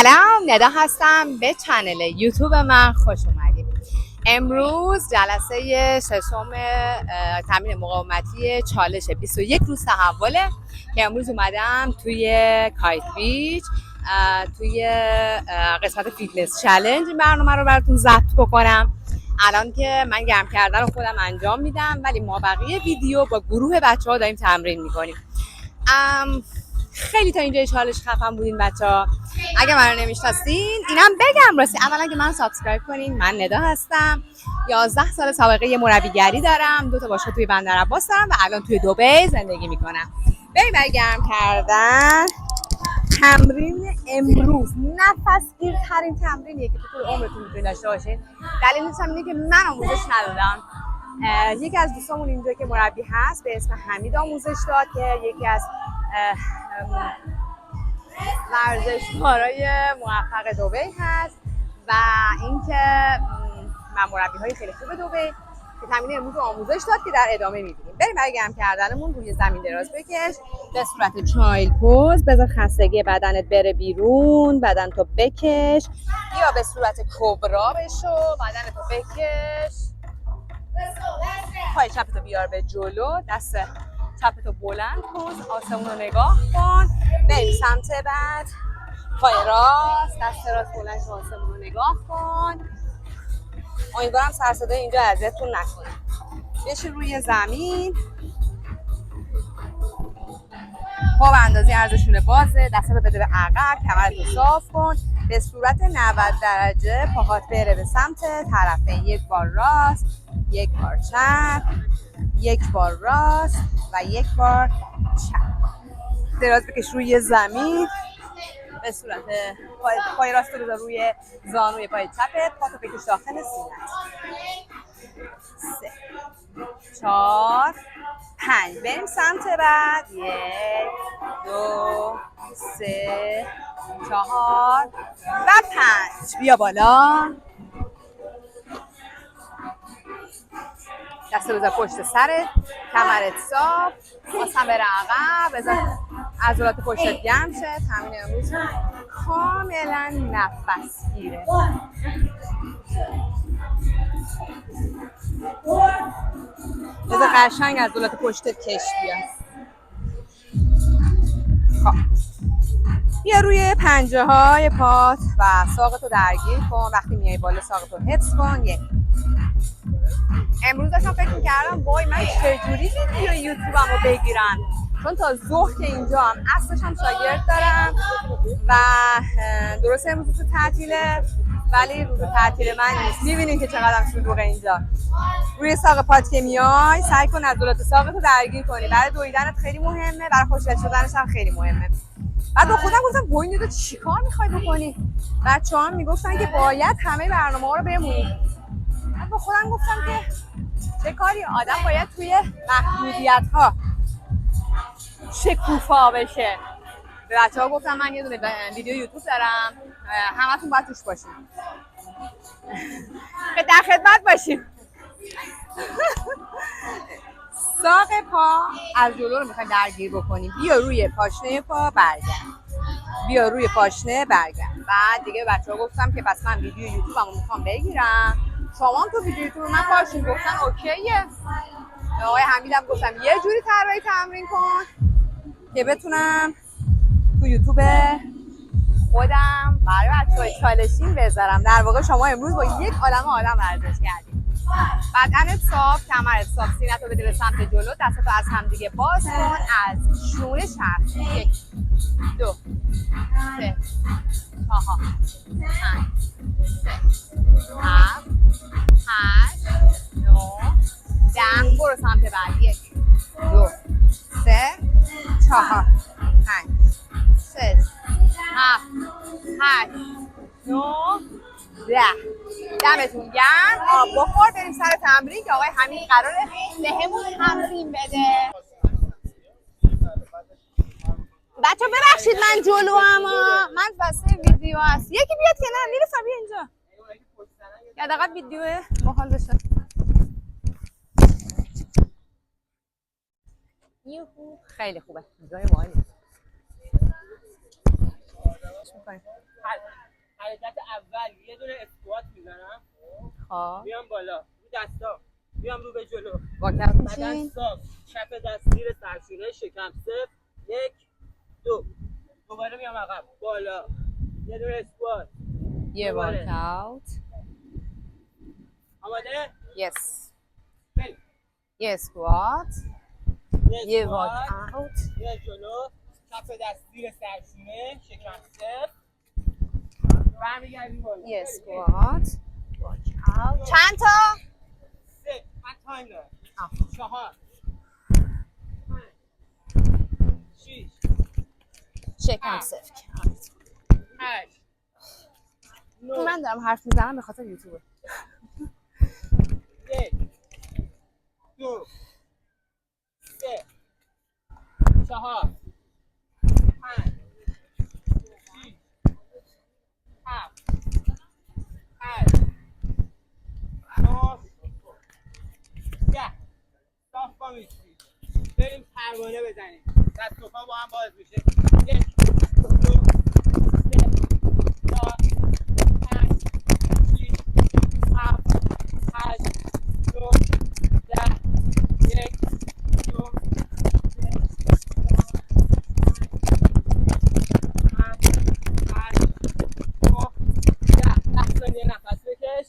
سلام، ندا هستم. به چنل یوتیوب من خوش اومدید. امروز جلسه ششم تمرین مقاومتی چالش 21 روز تحوله که امروز اومدم توی کایت بیچ توی قسمت فیتنس چالش این برنامه رو براتون ضبط بکنم. الان که من گرم کردن رو خودم انجام میدم، ولی ما بقیه ویدیو با گروه بچه‌ها داریم تمرین میکنیم. خیلی تا اینجا چالش خفن بودین بچه‌ها. اگه من رو نمیشناسین اینم بگم راستی، اولا که من سابسکرایب کنین. من ندا هستم، 11 سال سابقه مربیگری دارم، 2 تا باشگاه توی بندرعباس دارم و الان توی دبی زندگی میکنم. بریم برای گرم کردن. تمرین امروز نفسگیرترین تمرینیه که تو عمرتون میتونید داشته باشین. دلیلش هم اینه که من آموزش ندادم. یکی از دوستامون اینجا که مربی هست به اسم حمید آموزش داد که یکی از ورزشکارای موفق دبی هست و اینکه من مربی‌های خیلی خوب دبی که تمرین امروز رو آموزش داد که در ادامه می‌بینیم. بریم برای گرم کردنمون. روی زمین دراز بکش، به صورت چایلد پوز، بذار خستگی بدنت بره بیرون، بدن تو بکش، یا به صورت کبرا بشو، بدن تو بکش، پای چپتو بیار به جلو، دست چپتو بلند کن، آسمون رو نگاه کن، بریم سمت بعد، پای راست، دست راست بلند کن، آسمون رو نگاه کن. امیدوارم سر صدای اینجا اذیتتون نکنه. بشین روی زمین، پا به اندازه عرضشون بازه، دست رو بده به عقب، کمرتو صاف کن، به صورت 90 درجه پاهات بره به سمت طرفین. یک بار راست، یک بار چپ، یک بار راست و یک بار چپ. دراز بکش روی زمین، به صورت پای راست رو روی زانوی پای چپت، پاتو بکش داخل سینه‌ت. 3 4 5. بریم سمت بعد. 1 2 3 4 و 5. بیا بالا، دست بذار پشت سرت، کمرت صاف، واسم بره عقب، بذار عضلات پشتت گرم شه. تمرین امروز کاملا نفسگیره. بذار قشنگ عضلات پشتت کش بیاد. خب بیا روی پنجه های پات و ساقتو درگیر کن. وقتی میای بالا ساقتو حفظ کن. امروز داشتم فکر میکردم وای من چجوری ویدیو یوتیوبمو بگیرم، چون تا ظهر که اینجا هم اصلش هم شاگرد دارم و درست امروز تو تعطیله، ولی روز تعطیل من نیست. میبینین که چقدر شلوغه اینجا. روی ساق پات که میای سعی کن عضلات ساقتو درگیر کنی. برای دویدنت خیلی مهمه، برای خوشگل شدنش هم خیلی مهمه. بعد با خودم گفتم وای ندا چیکار میخوای بکنی؟ بچه‌ها میگفتن که باید همه برنامه‌ها رو بمونی. با خودم گفتم که چه کاری، آدم باید توی محدودیت‌ها شکوفا بشه. به بچه‌ها گفتم من یه دونه ویدیو یوتیوب دارم، همتون باید توش باشین، در خدمت باشیم. ساق پا از جلو رو میخوایم درگیر بکنیم. بیا روی پاشنه پا، برگرد، بیا روی پاشنه، برگرد. بعد دیگه بچه‌ها گفتم که پس من ویدیو یوتیوبمو میخوام بگیرم، شما هم تو ویدیو یوتیوب من باشین. گفتن اوکیه. آقای حمیدم گفتم یه جوری طراحی تمرین کن که بتونم تو یوتیوب خودم برای بچه‌های چالشین بذارم. در واقع شما امروز با یک آدم ورزش کردید. بدنت صاف، کمرت صاف، سینه‌تو بده به سمت جلو، دستاتو از هم دیگه باز کن، از شونه چرخ. 1 2 3 4 5 6 7 8 9 10. برو سمت بعد. 1 2 3 4 5 6 7 8 9 10. دمتون گرم. آب بخور، بریم سر تمرین که آقای حمید قراره بهمون تمرین بده. بچه ببخشید من جلو، اما من واسه ویدیو هست. یکی بیاد کنار. نیرسا بیا اینجا یا دقیقا ویدیو باحال بشه. یوهو خیلی خوبه، جای باحالی. خواهش میکنیم. حرکت اول یه دونه اسکوات میزنم، خب میام بالا رو دستا، میام رو به جلو، واکت بدن میشین. صاف، چپ دست زیر سرشونه، شکم صفر، 1 2 دوباره میام عقب بالا، یه دونه اسکوات، یه دوباره. واکاوت. آماده؟ یس. بریم. یه اسکوات. یه اسکوات، واکاوت. یه جلو، چپ دست زیر سرشونه، شکم صفر، برمیگردیم بالا. یه اسکوات. واکاوت. چند تا؟ 3 من تایم دارم. 4 6 شکم صفر. 8 9 من دارم حرف میزنم به خاطر یوتیوب. 1 2 3 4 5 6 7 8 9 10 صاف با میشی. بریم پروانه بزنیم. دست و پا با هم باز میشه. 1 2 3 4 5 6 7 8 9 10 1 2 نفس بکش،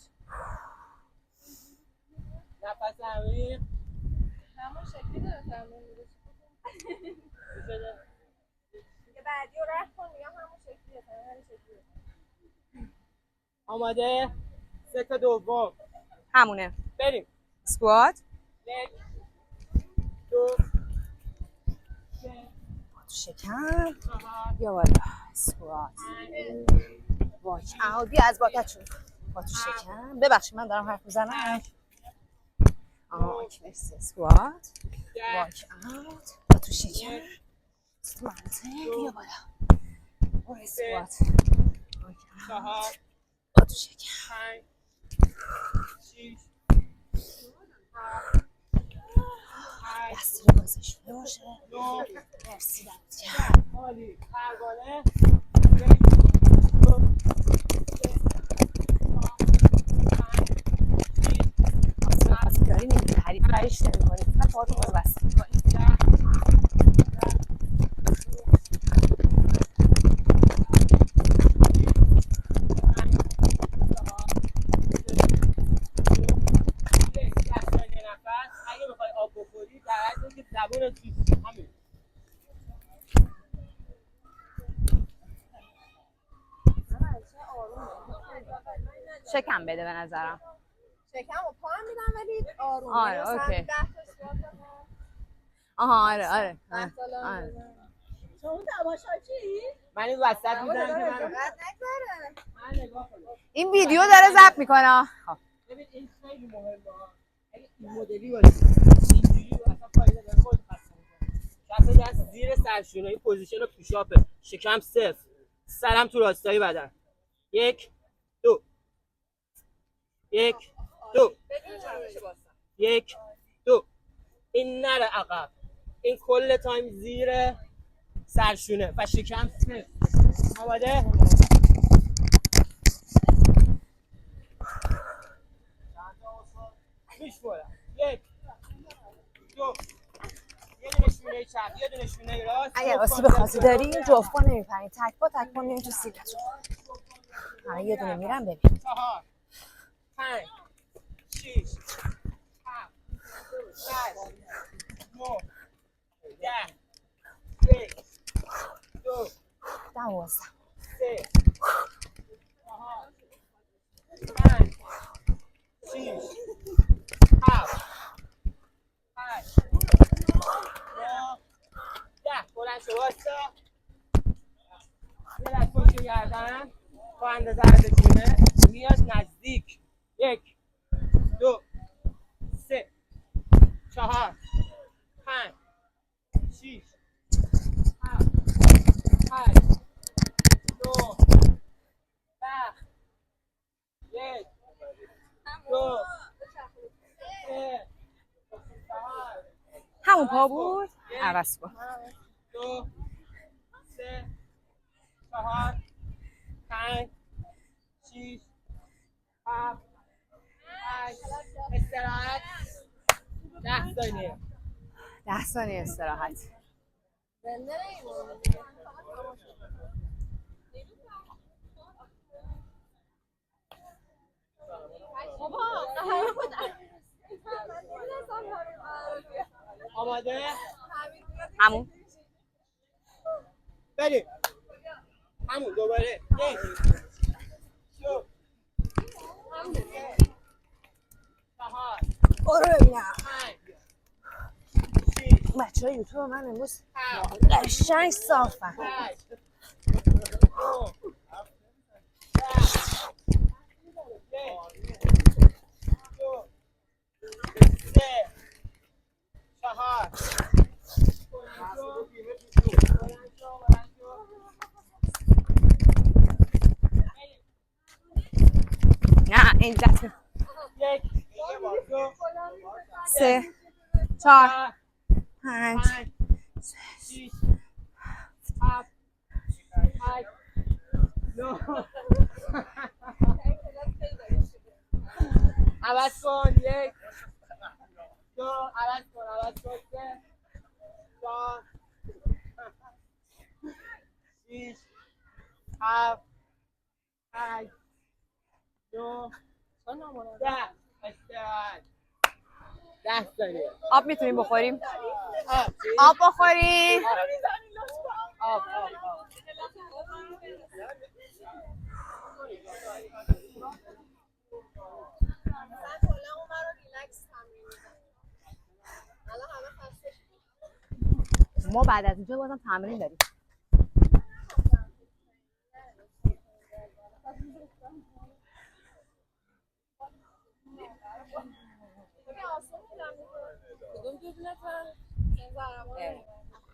نفس عمیق. همون شکلی داره تمرین میشه. یه بعدی رو رفت کن میگم همون شکلیه، همون شکلیه. آماده؟ ست دوم همونه. بریم. اسکوات. 1 2 3 شکم. 4 بیا بالا. اسکوات. واکاوت. بیا از واکت شروع کن. با تو شکم. ببخشید من دارم حرف میزنم. مرسی. اسکوات. واکاوت. با تو شکم. منطق. بیا بالا. برو اسکوات. 4 با تو شکم. 5 6 دست رو بازشونه باشه. مرسی دمت گرم. عالی. پروانه. داری نمی‌ری تعریفش نمی‌کنی. من پاهاتون رو بسته می‌کنی. اگه بخوای آب بخوری در حد که زبون توی همین. شکم بده به نظرم. شکم و پا هم میدم ولی آروم. آره اوکی. 10 تا اسکوات کنم. آها آره 10 تا لازم. شما تماشاچی؟ من این وسط میزنم که من نگذره. من نگاه کنم. این ویدیو داره ضبط میکنه. ببین این خیلی مهمه. اگه این مدلی باشه اینجوری اصلا فایده داره. خود خسته می‌کنه. کف دست زیر سرشونه. این پوزیشن پوشاپه. شکم صفر. سرم تو راستای بدن. 1 2 1 2 1 2 این نره عقب. این کل تایم زیر سرشونه و شکم صفر. آماده؟ میشمارم. 1 2 یه دونه شونه چپ، یه دونه شونه راست. اگر آسیب خاصی داری جفت پا نمیپرین. تک پا میرین تو سیلتون. همه یه دونه میرم ببین. 4 5 6 7 8 9 10 1 2 12 3 4 5 6 7 8 9 10 بلند شو واستا. یه دست پشت گردن با اندازه عرض میاد نزدیک. 1 2 3 4 5 6 7 8 9 10 1 2 3 4 همون پا بود. عوض کن. 2 3 4 5 6 7 8 استراحت 10 ثانیه 10 ثانیه استراحت. زنده نیمون. بابا قهر بود. آماده؟ همون بریم همون دوباره 1 2 4 برو ببینم 5 6 بچه های یوتیوب من امروز 7 قشنگ صافن. 8 نه اینجا 3 4 5 6 7 8 9 عوض کن 1 2 عوض کن 3 4 6 7 8 9 10 استراحت 10 ثانیه آب میتونیم بخوریم؟ آب آب بخوریم. آب ما بعد از اینجا بازم تمرین داریم.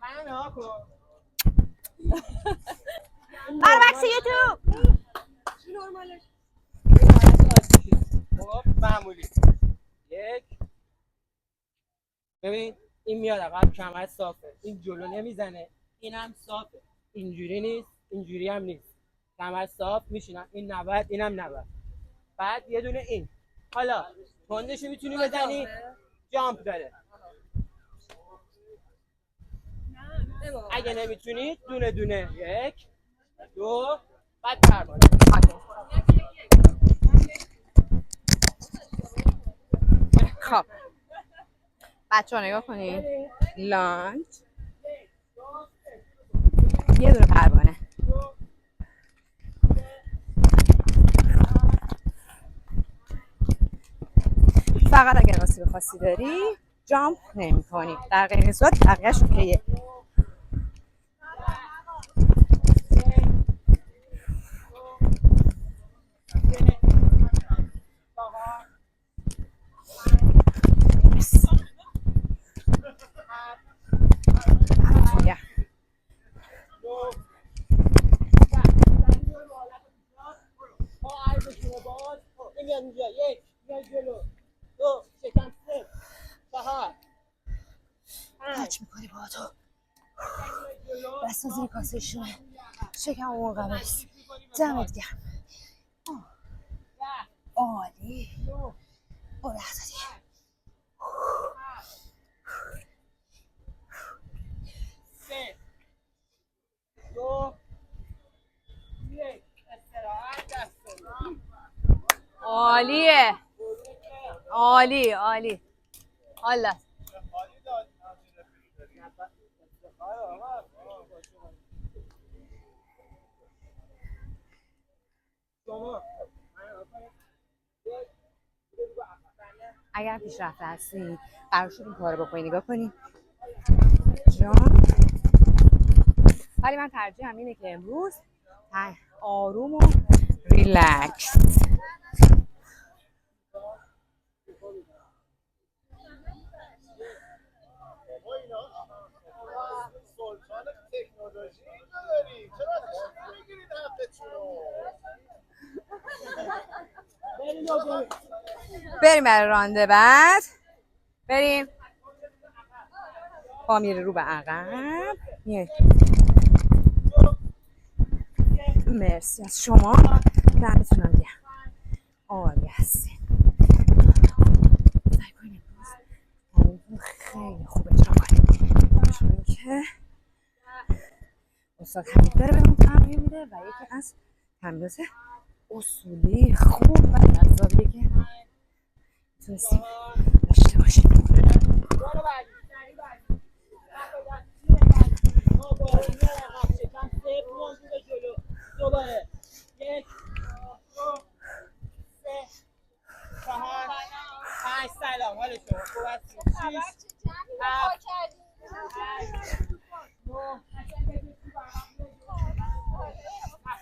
من کن بربکس یوتیوب خب معمولی 1 ببین این میاد عقب کمر صافه این جلو نمیزنه اینم صافه اینجوری نیست اینجوری هم نیست کمر صاف میشینم این 90 اینم 90 بعد یه دونه این حالا تندشو میتونی بزنی جامپ داره اگه نمیتونی دونه دونه 1 2 بعد پرواز خب بچه ها نگاه کنید لانچ یه دونه پروانه فقط اگر آسیب خاصی داری جامپ نمی کنی در غیر این صورت بقیه‌اش اوکیه. کچ میکنی با تو بستا زیر کاسهشونه شکم اون قبض دمت گرم عالی برو 10 تا دیگه عالیه عالی عالی حالا اگر پیشرفته هستی قرار شد این کارو بکنی نگاه کنی جان ولی من ترجیحم اینه که امروز آروم و ریلکس بریم برای رانده بعد بریم پا میره رو به عقب میای مرسی از شما. دمتونم گرم. عالی هستین. سعی کنیم امروز خیلی خوبه چون که استاد حمید داره بهمون تمرین میده و یکی از تمرینات اصولی خوب و جذابیه که میتونستیم داشته باشیم. دوباره 1 2 3 4 5 سلام حال شما خوب هستید 6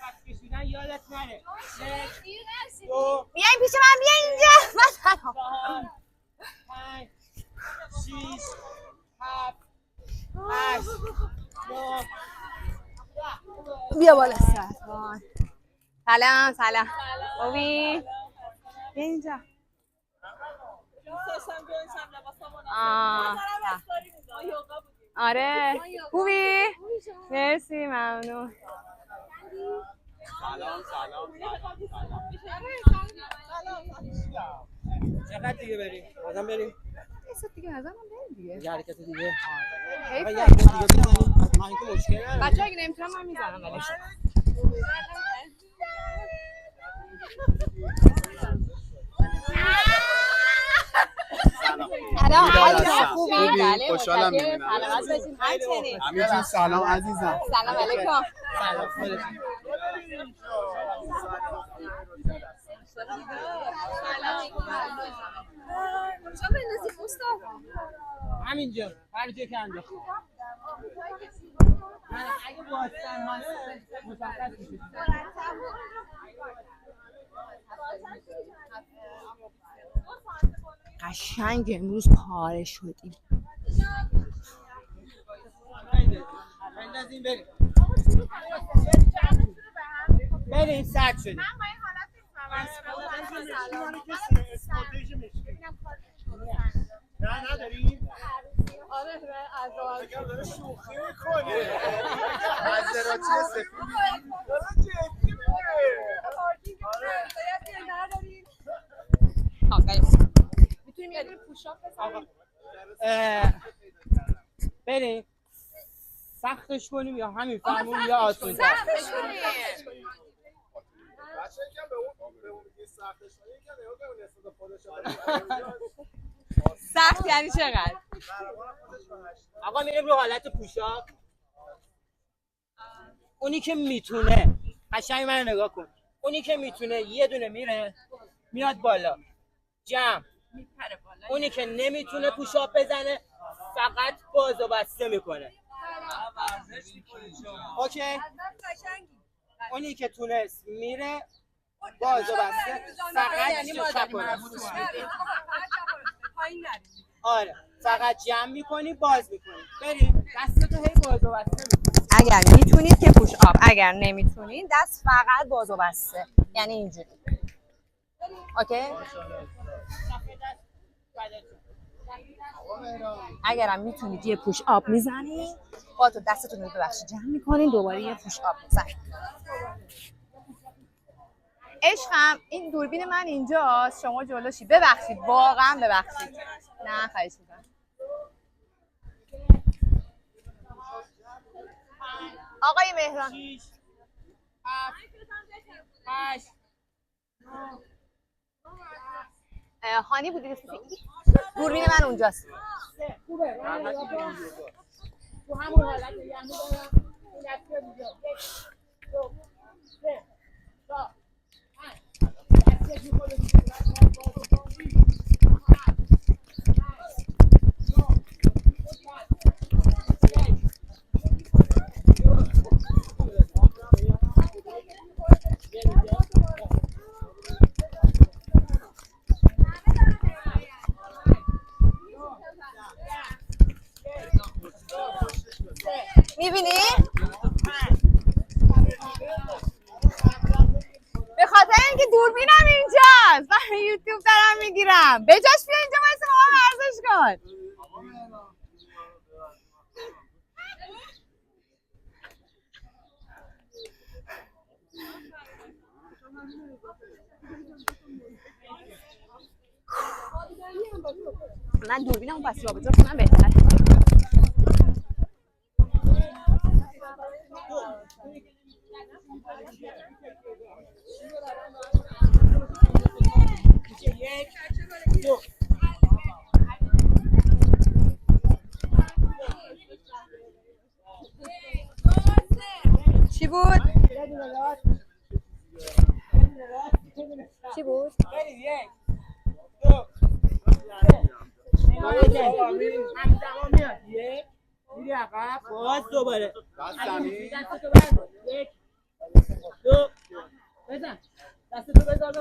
7 کشیدن یادت نره 1 2 بیاین پیش من بیاین اینجا من 4 5 6 7 8 9 بیا بالا سرطان. سلام خوبی؟ بیا اینجا. آره خوبی؟ مرسی ممنون. سلام چقدر دیگه بریم؟ بازم بریم؟ یه ساعت دیگه ازم بریم دیگه. یه حرکت دیگه حیفه. یه حرکت دیگه بزنیم من که مشکل نداره بچه اگه نمیتونم من میزنم ولی سلام خوبی؟ بله خوشحالم متشکرم. می‌بینم. سلامت باشید. همچنین. امین جون سلام عزیزم. سلام علیکم. سلام همینجا هر جا که انداخت اگه باستن من مشخص میشه قشنگ امروز پاره شدیم. بندازیم بریم سرد شدیم نه نداریم؟ آره اگر داره شوخی میکنه مزراتی سفیدی داره جدی میتونیم یه دونه پوشاپ بزنیم بریم سختش کنیم یا همین فرمون یا آسون سختش کنیم بچه یکم به اون میگه سختش کنیم یکم نگاه کنیم نسبت خودش سخت یعنی چقدر؟ آقا میریم رو حالت پوشاک اونی که میتونه قشنگ من نگاه کن اونی که میتونه یه دونه میره میاد بالا جمع اونی که نمیتونه پوشاپ بزنه فقط باز و بسته میکنه اوکی اونی که تونست میره باز و بسته فقط چپ کنه آره فقط جمع میکنی باز میکنی بریم دستتو هی باز و بسته میکنی اگر میتونید که پوش آپ، اگر نمیتونید دست فقط باز و بسته، یعنی اینجوری. اوکی؟ اگرم میتونید یه پوش آپ میزنید با تو دستتون رو ببخشید جمع میکنین دوباره یه پوش آپ میزنید. عشقم این دوربین من اینجاست شما جلوشی. ببخشید واقعا ببخشید. نه خواهش میکنم. آقای مهران 6 7 8 هانی بودی دوربین من اونجاست. خوبه تو همون حالت نگه می‌دارم این دسته دیگه 1 2 3 4 5 دسته که خودش میبینی؟ به خاطر اینکه دوربینم اینجاست من یوتیوب دارم میگیرم. بجاش بیا اینجا واسه ما ورزش کن. من دوربینمو پس جابجا کنم بهتره. چی بود؟ چی بود؟ همزمان میاد. یک میری عقب باز دوباره دستتو بردار. یک دو بزن دستتو بذار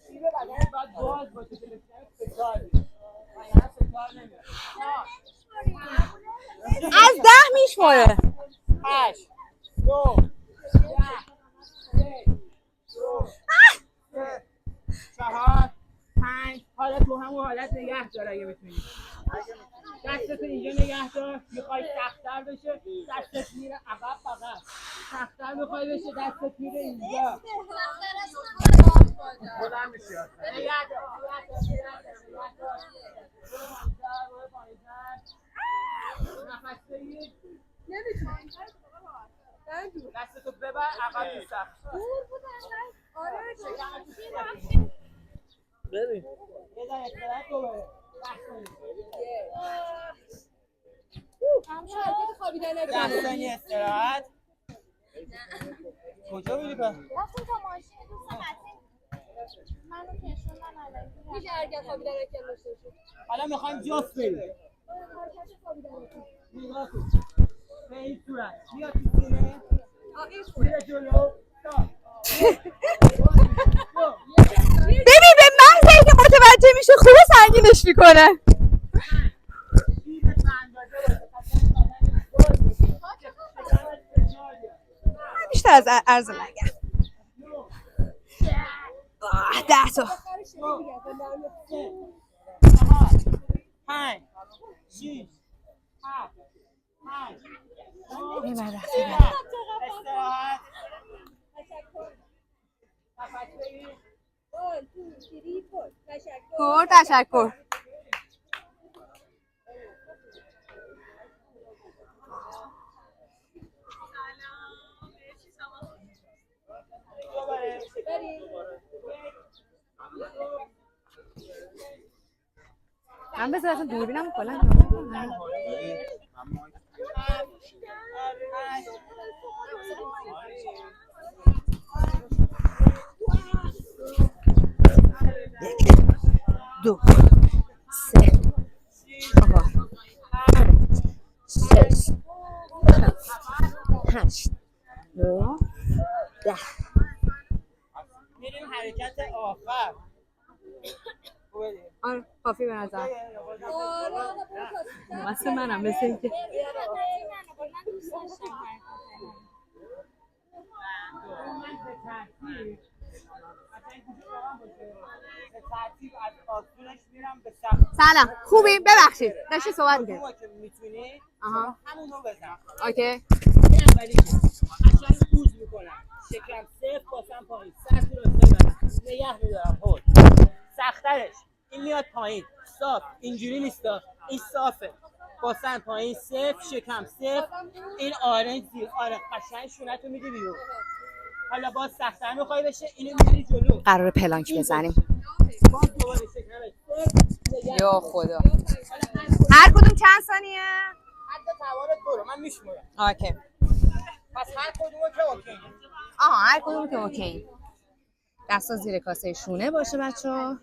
شیب بدنت باید باز باشه که بسیار فشار بیاد. وگرنه فشار نمیاد. از 10 میشماره. 8 9 10 4 5 حالا تو همون حالت نگه دار اگه بتونی. دستتو اینجا نگه دار. میخوای سخت‌تر بشه دستت میره عقب فقط. سخت‌تر میخوای بشه دستت میره اینجا. بلند میشه. نگه دار. نفس بگیر. دستتو ببر عقب تو سخت. ببین یه ذره استراحت دوباره. ده ثانیه استراحت. کجا میری پس؟ رفتیم تا ماشین دوست متین منو کشوندن علکی. میشه هرگز خوابیدن اکل داشته باشیم. حالا میخوایم جفت بریم. نگاه کن. به این صورت. بیا تو سینه. میره جلو. ببین به محض اینکه متوجه میشه خوبه سنگینش میکنه. بیشتر از عرض لگن. 10 تا 5 6 7 8 میبره استراحت. تشکر. من بذار اصلا دوربینم کلا دو سه چهار شش هشت 9 10 میریم حرکت آخر. آره کافی به نظر مثل منم مثل اینکه سلام خوبی؟ ببخشید داشتی صحبت می‌کردی. میتونی همون رو بزن. اوکی قشنگ پوز میکنم. شکم صفر باسم پایین. سر تو رو بزنم. نگه میدارم. خود سخترش این میاد پایین. صاف اینجوری نیستا. این صافه. باسم پایین صفر. شکم صفر. این آرنج زیر. آره قشنگ شونت رو میدی بیرون. حالا باز سخت‌تر میخوای بشه اینو میاری جلو. قراره پلانک بزنیم. باز دوباره شکمت صفر. یا خدا هر کدوم چند ثانیه؟ حتی توانت برو. من میشمارم. اوکی پس هر کدومو که اوکی. هر کدوم که اوکی. دستا زیر کاسه شونه باشه بچه‌ها.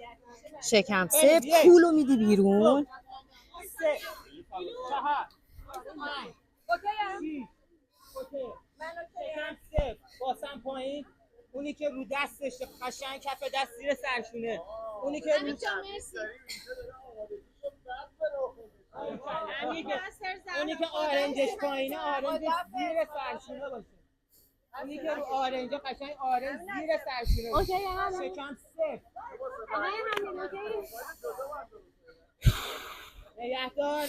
شکم صفر. پولو میدی بیرون. 3 4 5 اوکی. من شکم صفر. باسم پایین. اونی که رو دستش قشنگ کف دست زیر سرشونه. اونی که رو اونی که آرنجش پایینه آرنجش زیر سرشونه باشه. اونی که رو آرنج قشنگ آرنج زیر سرشونه باشه. شکم صفر. نگهدار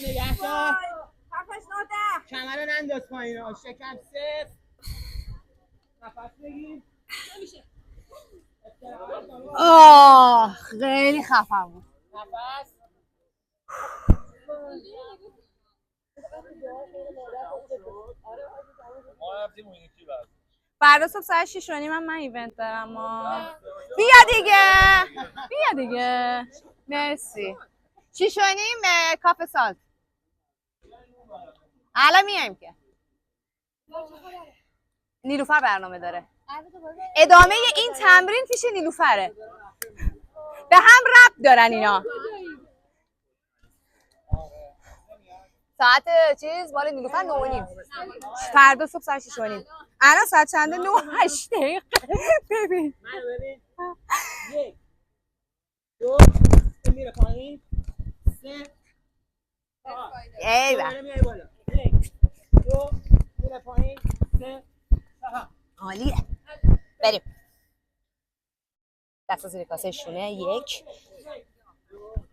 کمر ننداز پایین. شکم صفر. نفس بگیر. آه خیلی خفن بود. نفس. ما رفتیم اون یکی بعد. فردا صبح ساعت 6:30 من ایونت دارم. بیا دیگه. مرسی. 6:30 کافه سالت. الان میایم که. نیلوفر برنامه داره. ادامه این تمرین پیش نیلوفره. به هم ربط دارن اینا. ساعت چیز مال نیلوفر 9:30. فردا صبح ساعت 6:30. الان ساعت چنده؟ 9:08 دقیقه. ببین. منو ببین. 1 2 میره پایین. 3 ایول. میای بالا. 1 2 میره پایین. 3 4 عالیه. بریم. دست زیر کاسه شونه. 1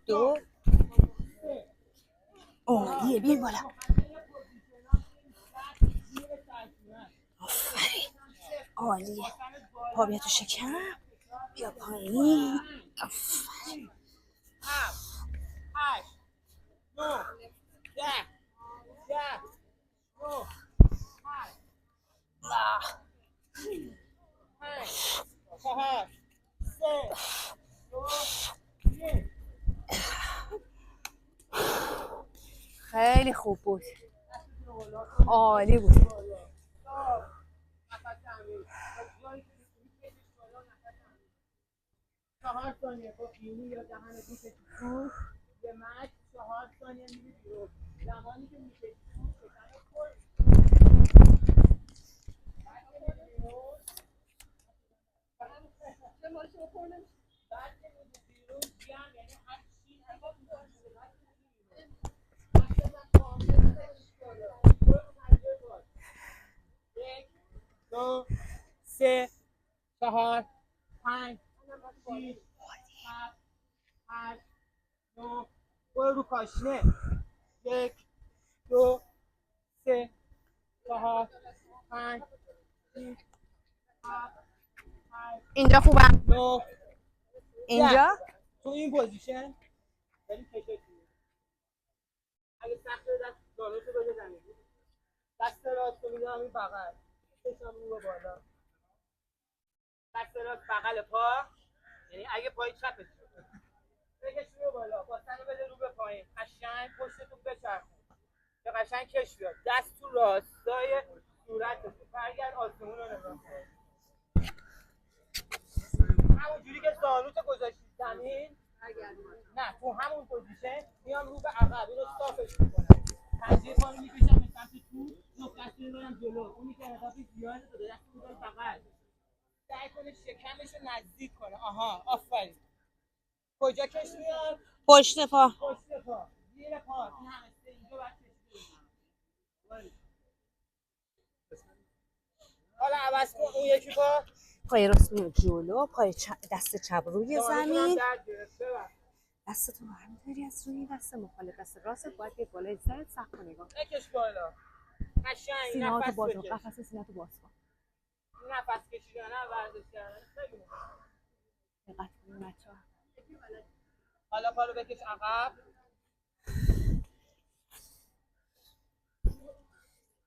2 عالیه. بیاین بالا. آفرین. عالیه. پا بیا تو شکم. بیا پایین. آفرین. 7 8 9 10 9 4 3 2 1. خیلی خوب بود. عالی بود. 4 ثانیه با پیونی یا دهنت میکشی تو یه مچ 4 ثانیه میری بیرون. زمانی که میکشی تو شکمت پر بعد که میری بیرون جمع یعنی هر چی یک 2 3 4 5 6 7 8 9 برو رو پاشنه. 1 2 3 4 5 6 7 8 اینجا خوبم. 9. اینجا تو این پوزیشن بریم کشش. اگه سخت دست دانشو بده زمین. دست راست رو میدم این بغل. کشم رو بالا. دست راست بغل پا. یعنی اگه پای چپت بکش رو بالا. با سن بده رو به پایین. قشنگ پشتتو بچرخون. که قشنگ کش بیاد. دست تو راستای صورتت. برگرد آسمون رو نگاه کن. همون جوری که زانوتو گذاشتی زمین. نه تو همون پوزیشن میام رو به عقب. اینو صافش میکنم. پنجه پا رو میکشم به سمت تو. جفت دست رو میبرم جلو. اونی که اضافی زیاده داده دست رو میبرم بغل. سعی کنه شکمش رو نزدیک کنه. آها آفرین. کجا کش میاد؟ پشت پا. پشت پا. زیر پا. این همسته اینجا باید کشیده. حالا عوض کن اون یکی پا. پای راست میره جلو. پای دست چپ روی زمین. دستتو برمی‌داری از روی دست مخالف دست راست. باید یه بالای سرت سخت نگاه. بکش بالا. قشنگ سینه‌هاتو نفس باز کن. بکش. قفس سینه‌تو باز کن. نفس کشیدن ورزش کردن خیلی مهمه. دقت کن بچه‌ها. حالا پا رو بکش عقب.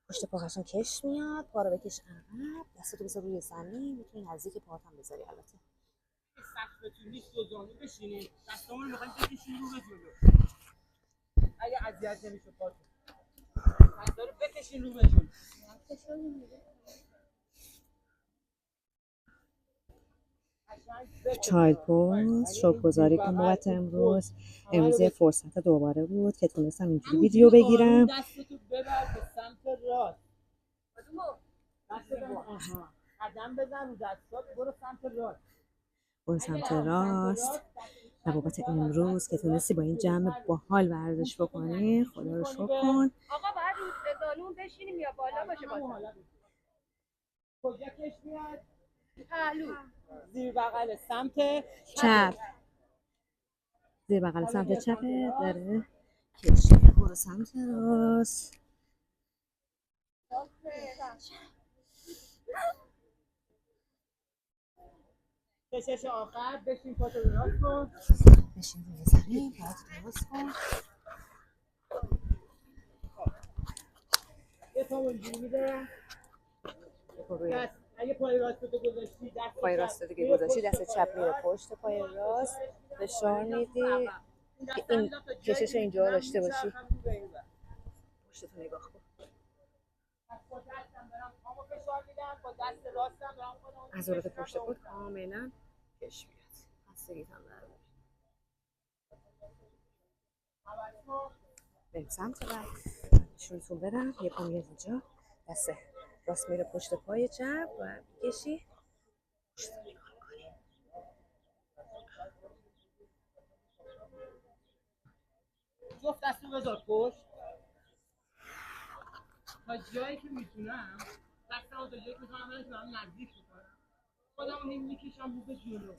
پشت پا قشنگ کش میاد. پا رو بکش عقب. دستتو بذار روی زمین. میتونی نزدیک پاهات هم بذاری البته. سقفتون نیست دو زانو بشینید. دستامون رو می‌خوایم بکشیم رو به جلو. اگه اذیت نمیشه پاتون. دستا رو بکشین رو به جلو. چایلد پوز شکرگزاری کن بابت امروز. امروز یه فرصت دوباره بود که تونستم اینجوری ویدیو بگیرم. دستتو ببر به سمت راست. دستتو آها. قدم بزن رو دستات برو سمت راست. برو سمت راست. و بابت امروز که تونستی با این جمع باحال ورزش بکنی خدا رو شکر کن. آقا باید رو زانو بشینیم یا بالا باشه بالا. کجا کش میاد؟ پهلو. زیر بغل سمت چپ. زیر بغل سمت چپه داره کش. برو سمت راست. کشش آخر بشین پاتو دراز کن. بشین روی زمین پاهاتو دراز کن. یه پامو اینجوری میذارم. روی اگه پای راستتو گذاشتی دست پای راست دیگه گذاشتی دست چپ میره پشت پای راست فشار میدی که این کشش اینجا داشته باشی. پشتتو نگاه کن. عضلات پشت پات کاملا کش بیاد. خستگیت هم در بیاد. بریم سمت بعد. نشونتون بدم. یه پا میاد اینجا. دست راست میره پشت پای چپ و میکشی. پشتتو نگاه کنی. جفت دستو بذار پشت. تا جایی که میتونم دستمو تا جایی که میتونم برم نزدیک میکنم. خودمو هی میکشم رو به جلو.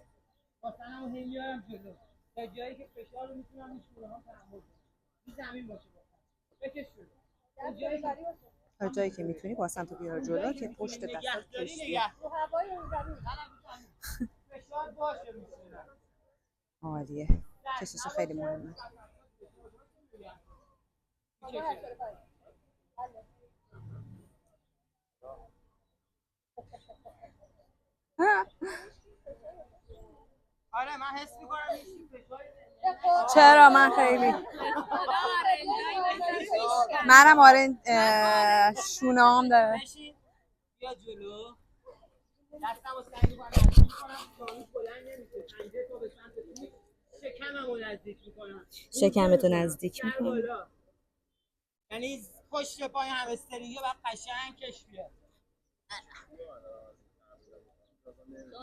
واسنمو هی میارم جلو. تا جایی که فشار رو میتونم این شونه ها تحمل کنم. این زمین باشه بکش شده. تا جایی که میتونی با سمت بیار جلو که پشت دستات کش بیاد. تو هوای اون زمین فشار باشه رو شونه. عالیه. کشش خیلی مهمه. آره من حس میکنم این فشار چرا من خیلی منم آره شونه‌ام داره. بیا جلو دستمو سعی میکنم نزدیک کنم چانوش بلند نمیشه پنجه تو به سمت تو شکممو نزدیک میکنم شکمتو نزدیک میکنی یعنی پشت پای همسترینگی باید قشنگ کش بیاد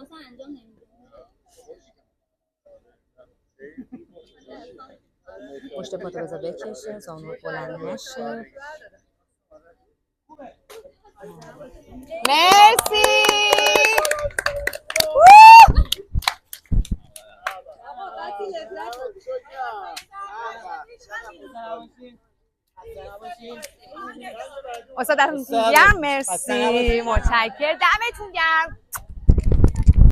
اصلا انجام نمیده پشت پاتو بذار بکشه زانو بلند نشه. مرسی. استاد دمتون گرم. مرسی متشکرم. دمتون گرم.